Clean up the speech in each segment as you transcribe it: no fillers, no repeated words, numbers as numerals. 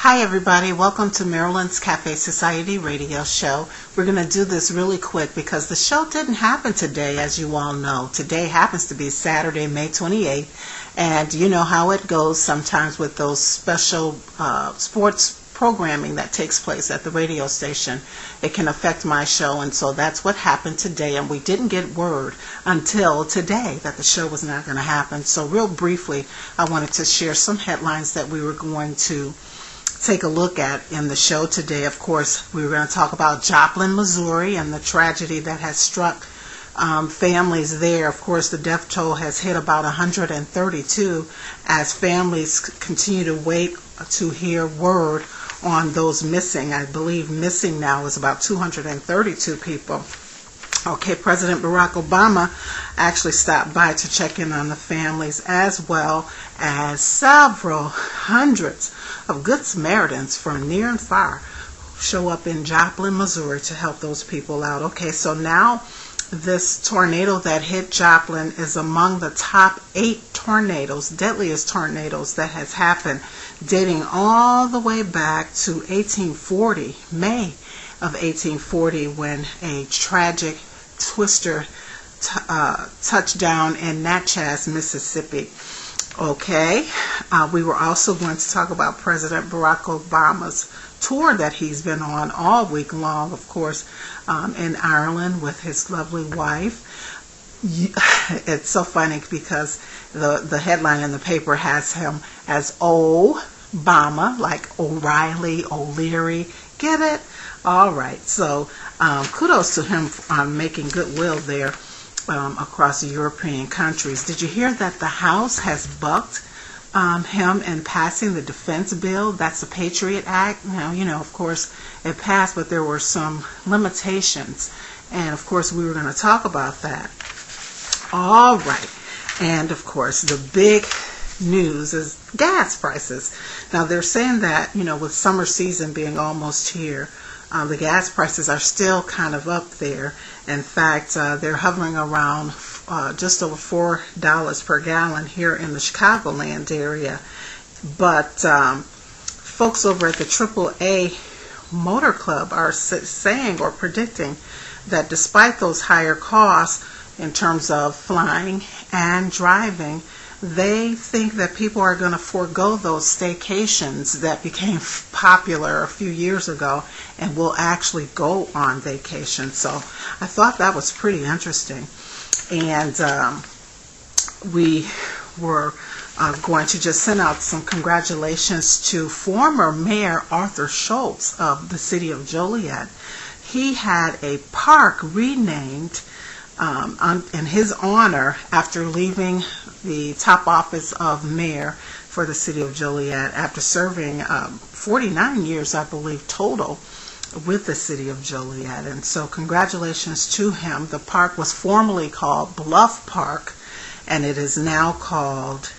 Hi everybody, welcome to Maryland's Cafe Society radio show. We're going to do this really quick because the show didn't happen today, as you all know. Today happens to be Saturday, May 28th, and you know how it goes sometimes with those special sports programming that takes place at the radio station. It can affect my show, and so that's what happened today, and we didn't get word until today that the show was not going to happen. So real briefly, I wanted to share some headlines that we were going to take a look at in the show today. Of course, we were going to talk about Joplin, Missouri, and the tragedy that has struck families there. Of course, the death toll has hit about 132 as families continue to wait to hear word on those missing. I believe missing now is about 232 people. Okay, President Barack Obama actually stopped by to check in on the families, as well as several hundreds of Good Samaritans from near and far show up in Joplin, Missouri to help those people out. Okay, so now this tornado that hit Joplin is among the top 8 tornadoes, deadliest tornadoes that has happened, dating all the way back to 1840, May of 1840, when a tragic twister touched down in Natchez, Mississippi. Okay, we were also going to talk about President Barack Obama's tour that he's been on all week long, of course, in Ireland with his lovely wife. It's so funny because the headline in the paper has him as Obama, like O'Reilly, O'Leary. Get it? All right. So kudos to him on making goodwill there across the European countries. Did you hear that the House has bucked him in passing the defense bill? That's the Patriot Act. Now, you know, of course, it passed, but there were some limitations. And, of course, we were going to talk about that. All right. And, of course, the big news is gas prices. Now, they're saying that, you know, with summer season being almost here, the gas prices are still kind of up there. In fact, they're hovering around just over $4 per gallon here in the Chicagoland area. But folks over at the AAA Motor Club are saying or predicting that despite those higher costs in terms of flying and driving, they think that people are going to forego those staycations that became popular a few years ago and will actually go on vacation. So I thought that was pretty interesting. And we were going to just send out some congratulations to former Mayor Arthur Schultz of the city of Joliet. He had a park renamed in his honor after leaving the top office of mayor for the city of Joliet after serving 49 years, I believe, total with the city of Joliet. And so congratulations to him. The park was formerly called Bluff Park, and it is now called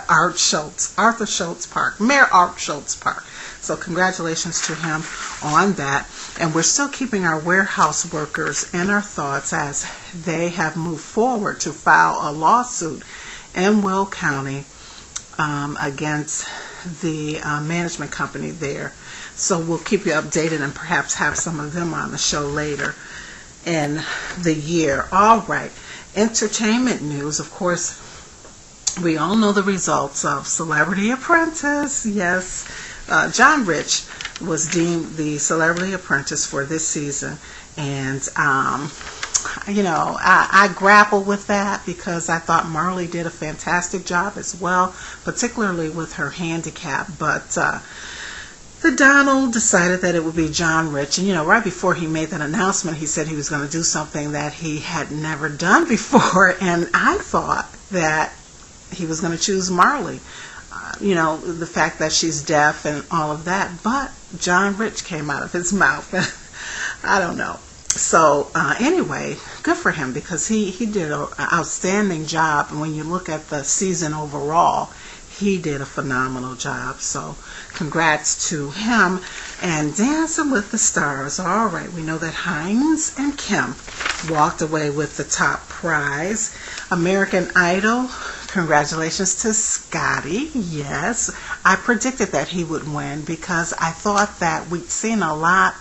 Arthur Schultz Park, Mayor Art Schultz Park. So congratulations to him on that. And we're still keeping our warehouse workers in our thoughts as they have moved forward to file a lawsuit in Will County against the management company there. So we'll keep you updated and perhaps have some of them on the show later in the year. All right. Entertainment news, of course, we all know the results of Celebrity Apprentice. Yes. John Rich was deemed the Celebrity Apprentice for this season, and you know, I grapple with that because I thought Marley did a fantastic job as well, particularly with her handicap. But the Donald decided that it would be John Rich, and you know, right before he made that announcement, he said he was going to do something that he had never done before, and I thought that he was going to choose Marley. You know, the fact that she's deaf and all of that, but John Rich came out of his mouth. I don't know. So anyway, good for him because he did an outstanding job. And when you look at the season overall, he did a phenomenal job. So congrats to him. And Dancing with the Stars. All right, we know that Hines and Kim walked away with the top prize. American Idol Congratulations to Scotty. Yes, I predicted that he would win because I thought that we'd seen a lot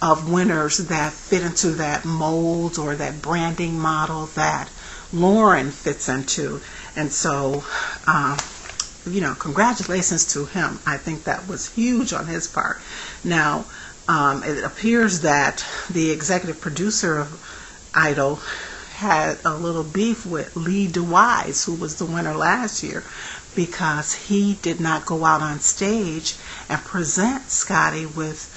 of winners that fit into that mold or that branding model that Lauren fits into. And so, congratulations to him. I think that was huge on his part. Now, it appears that the executive producer of Idol had a little beef with Lee DeWise, who was the winner last year, because he did not go out on stage and present Scotty with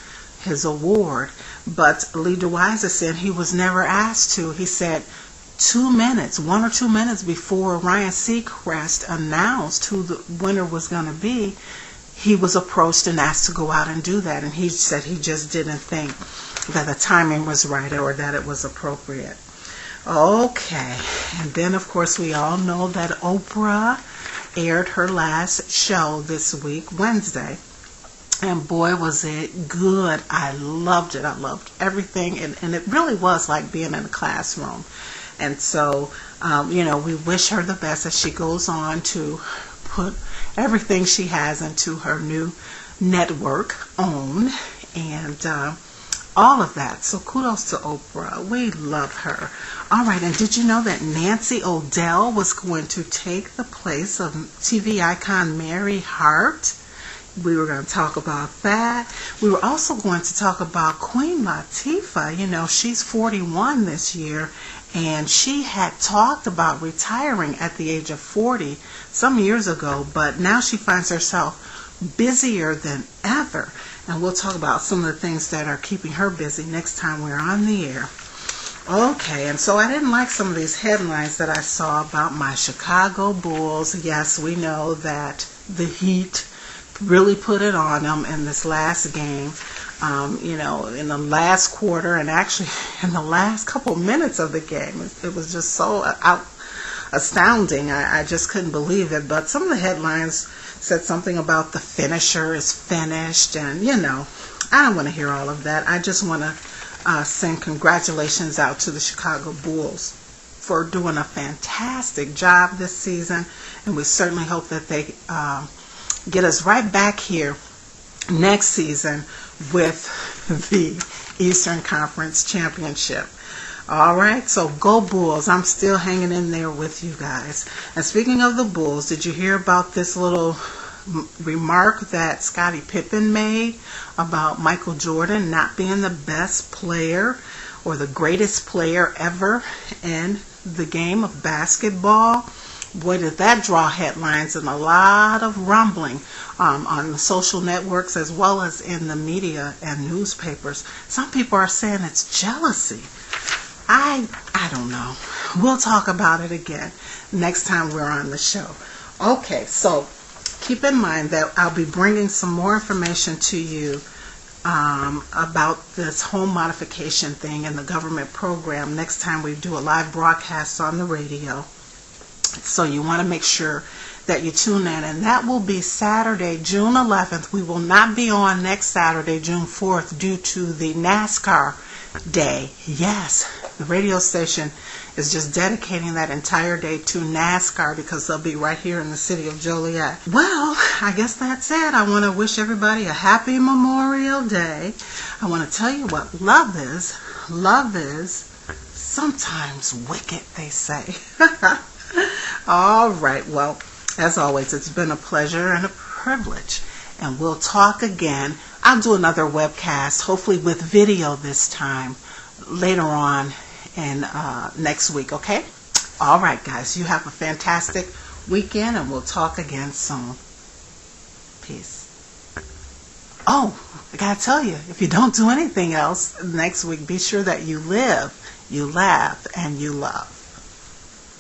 his award. But Lee DeWise said he was never asked to. He said 1 or 2 minutes before Ryan Seacrest announced who the winner was going to be, he was approached and asked to go out and do that. And he said he just didn't think that the timing was right or that it was appropriate. Okay, and then of course we all know that Oprah aired her last show this week, Wednesday, and boy was it good. I loved it. I loved everything, and it really was like being in a classroom. And so, we wish her the best as she goes on to put everything she has into her new network, OWN, and all of that. So kudos to Oprah. We love her. All right, and did you know that Nancy O'Dell was going to take the place of TV icon Mary Hart? We were going to talk about that. We were also going to talk about Queen Latifah. She's 41 this year, and she had talked about retiring at the age of 40 some years ago, but now she finds herself busier than ever. And we'll talk about some of the things that are keeping her busy next time we're on the air. Okay, and so I didn't like some of these headlines that I saw about my Chicago Bulls. Yes, we know that the Heat really put it on them in this last game. In the last quarter and actually in the last couple minutes of the game. It was just so astounding. I just couldn't believe it. But some of the headlines said something about the finisher is finished, and I don't want to hear all of that. I just want to send congratulations out to the Chicago Bulls for doing a fantastic job this season, and we certainly hope that they get us right back here next season with the Eastern Conference Championship. All right, so go Bulls. I'm still hanging in there with you guys. And speaking of the Bulls, did you hear about this little remark that Scottie Pippen made about Michael Jordan not being the best player or the greatest player ever in the game of basketball? Boy, did that draw headlines and a lot of rumbling on the social networks as well as in the media and newspapers. Some people are saying it's jealousy. I don't know. We'll talk about it again next time we're on the show. Okay, so keep in mind that I'll be bringing some more information to you about this home modification thing and the government program next time we do a live broadcast on the radio. So you want to make sure that you tune in, and that will be Saturday, June 11th. We will not be on next Saturday, June 4th, due to the NASCAR day. Yes, the radio station is just dedicating that entire day to NASCAR because they'll be right here in the city of Joliet. Well, I guess that's it. I want to wish everybody a happy Memorial Day. I want to tell you what love is. Love is sometimes wicked, they say. All right, well, as always, it's been a pleasure and a privilege, and we'll talk again. I'll do another webcast, hopefully with video this time, later on in next week, okay? All right, guys, you have a fantastic weekend, and we'll talk again soon. Peace. Oh, I gotta tell you, if you don't do anything else next week, be sure that you live, you laugh, and you love.